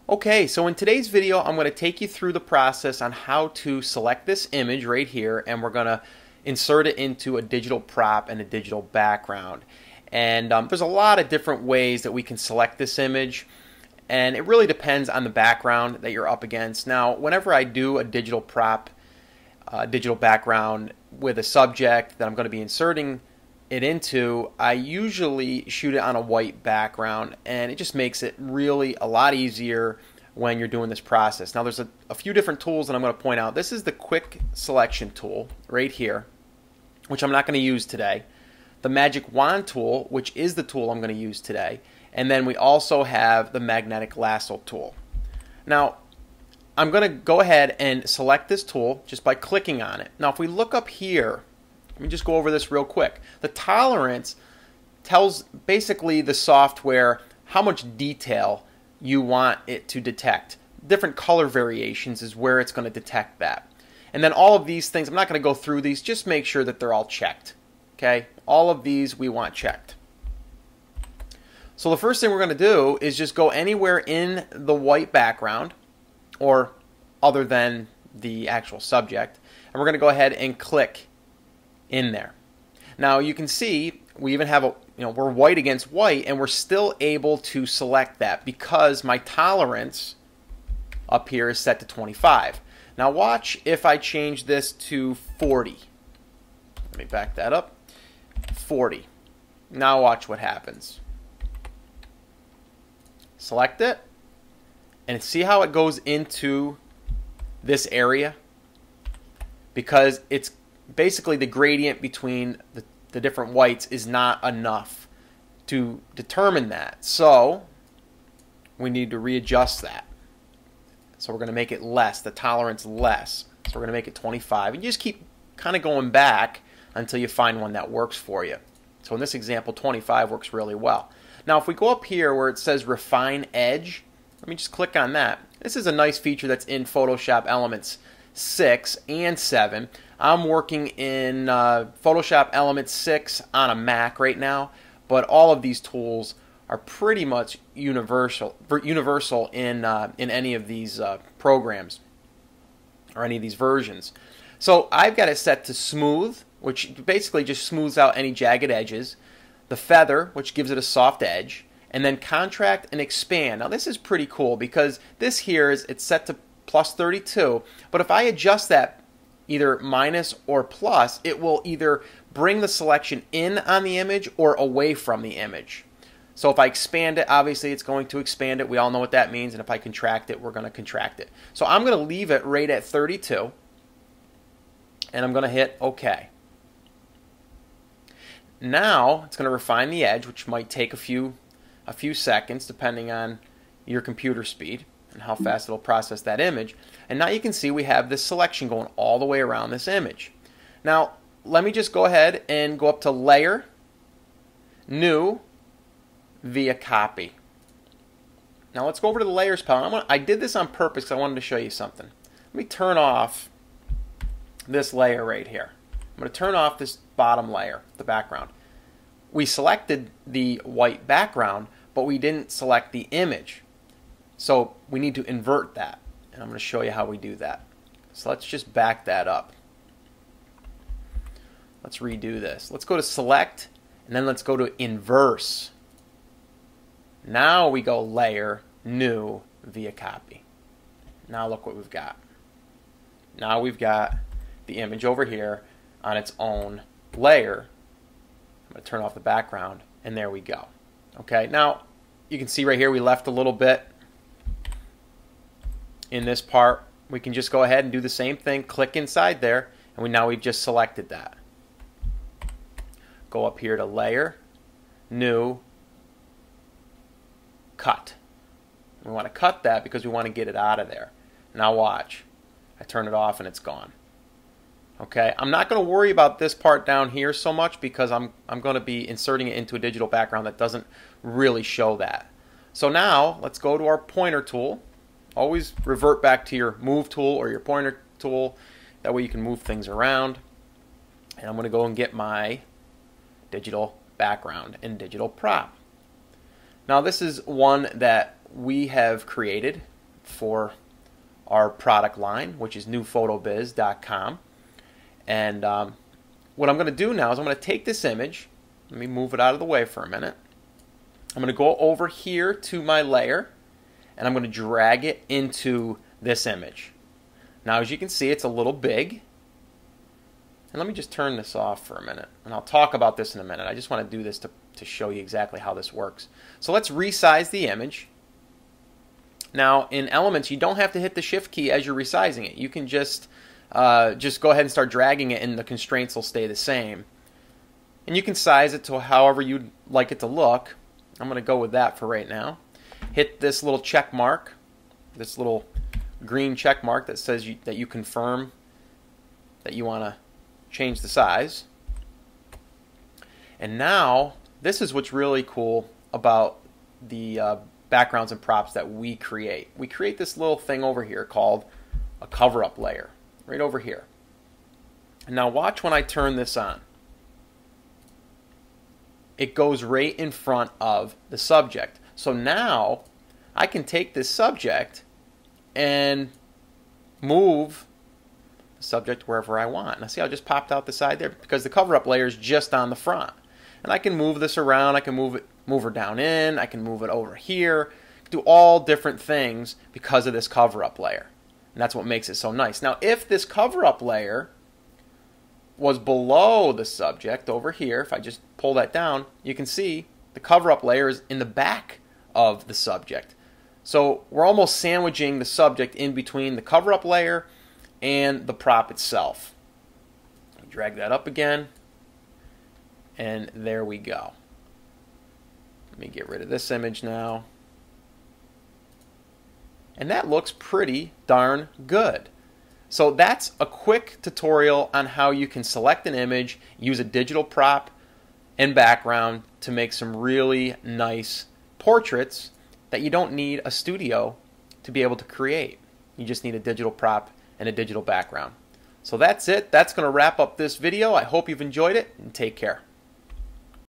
Okay, so in today's video, I'm going to take you through the process on how to select this image right here, and we're going to insert it into a digital prop and a digital background. And there's a lot of different ways that we can select this image, and it really depends on the background that you're up against. Now, whenever I do a digital prop, digital background with a subject that I'm going to be inserting it into, I usually shoot it on a white background, and it just makes it really a lot easier when you're doing this process. Now there's a few different tools that I'm going to point out. This is the quick selection tool right here, which I'm not going to use today. The magic wand tool, which is the tool I'm going to use today. And then we also have the magnetic lasso tool. Now I'm going to go ahead and select this tool just by clicking on it. Now if we look up here, let me just go over this real quick. The tolerance tells basically the software how much detail you want it to detect. Different color variations is where it's going to detect that. And then all of these things, I'm not going to go through these, just make sure that they're all checked. Okay? All of these we want checked. So the first thing we're going to do is just go anywhere in the white background or other than the actual subject, and we're going to go ahead and click in there. Now you can see we even have we're white against white, and we're still able to select that because my tolerance up here is set to 25. Now watch if I change this to 40. Let me back that up. 40. Now watch what happens. Select it and see how it goes into this area, because it's basically the gradient between the different whites is not enough to determine that. So we need to readjust that. So we're going to make it less, the tolerance less. So we're going to make it 25. And you just keep kind of going back until you find one that works for you. So in this example, 25 works really well. Now if we go up here where it says Refine Edge, let me just click on that. This is a nice feature that's in Photoshop Elements 6 and 7. I'm working in Photoshop Elements 6 on a Mac right now, but all of these tools are pretty much universal in any of these programs or any of these versions. So I've got it set to Smooth, which basically just smooths out any jagged edges, the Feather, which gives it a soft edge, and then Contract and Expand. Now this is pretty cool because this here it's set to plus 32, but if I adjust that either minus or plus, it will either bring the selection in on the image or away from the image. So if I expand it, obviously it's going to expand it. We all know what that means. And if I contract it, we're going to contract it. So I'm going to leave it right at 32, and I'm going to hit OK. Now it's going to refine the edge, which might take a few seconds depending on your computer speed and how fast it'll process that image. And now you can see we have this selection going all the way around this image. Now let me just go ahead and go up to Layer, New, via Copy. Now let's go over to the Layers panel. I did this on purpose because I wanted to show you something. Let me turn off this layer right here. I'm going to turn off this bottom layer, the background. We selected the white background, but we didn't select the image. So we need to invert that, and I'm going to show you how we do that. So let's just back that up. Let's redo this. Let's go to Select, and then let's go to Inverse. Now we go Layer, New, via Copy. Now look what we've got. Now we've got the image over here on its own layer. I'm going to turn off the background, and there we go. Okay, now you can see right here we left a little bit in this part. We can just go ahead and do the same thing, click inside there, and now we've just selected that. Go up here to Layer, New, Cut. We want to cut that because we want to get it out of there. Now watch. I turn it off and it's gone. Okay, I'm not going to worry about this part down here so much because I'm going to be inserting it into a digital background that doesn't really show that. So now let's go to our pointer tool. Always revert back to your move tool or your pointer tool. That way you can move things around. And I'm going to go and get my digital background and digital prop. Now this is one that we have created for our product line, which is newphotobiz.com. And what I'm going to do now is I'm going to take this image. Let me move it out of the way for a minute. I'm going to go over here to my layer, and I'm going to drag it into this image. Now, as you can see, it's a little big. And let me just turn this off for a minute, and I'll talk about this in a minute. I just want to do this to show you exactly how this works. So let's resize the image. Now, in Elements, you don't have to hit the Shift key as you're resizing it. You can just go ahead and start dragging it, and the constraints will stay the same. And you can size it to however you'd like it to look. I'm going to go with that for right now. Hit this little check mark, this little green check mark that says that you confirm that you want to change the size. And now, this is what's really cool about the backgrounds and props that we create. We create this little thing over here called a cover-up layer, right over here. And now watch when I turn this on. It goes right in front of the subject. So now I can take this subject and move the subject wherever I want. Now see how it just popped out the side there? Because the cover-up layer is just on the front. And I can move this around. I can move her down in. I can move it over here. Do all different things because of this cover-up layer. And that's what makes it so nice. Now if this cover-up layer was below the subject over here, if I just pull that down, you can see the cover-up layer is in the back of the subject. So we're almost sandwiching the subject in between the cover-up layer and the prop itself. Drag that up again, and there we go. Let me get rid of this image now. And that looks pretty darn good. So that's a quick tutorial on how you can select an image, use a digital prop and background to make some really nice portraits that you don't need a studio to be able to create. You just need a digital prop and a digital background. So that's it. That's going to wrap up this video. I hope you've enjoyed it, and take care.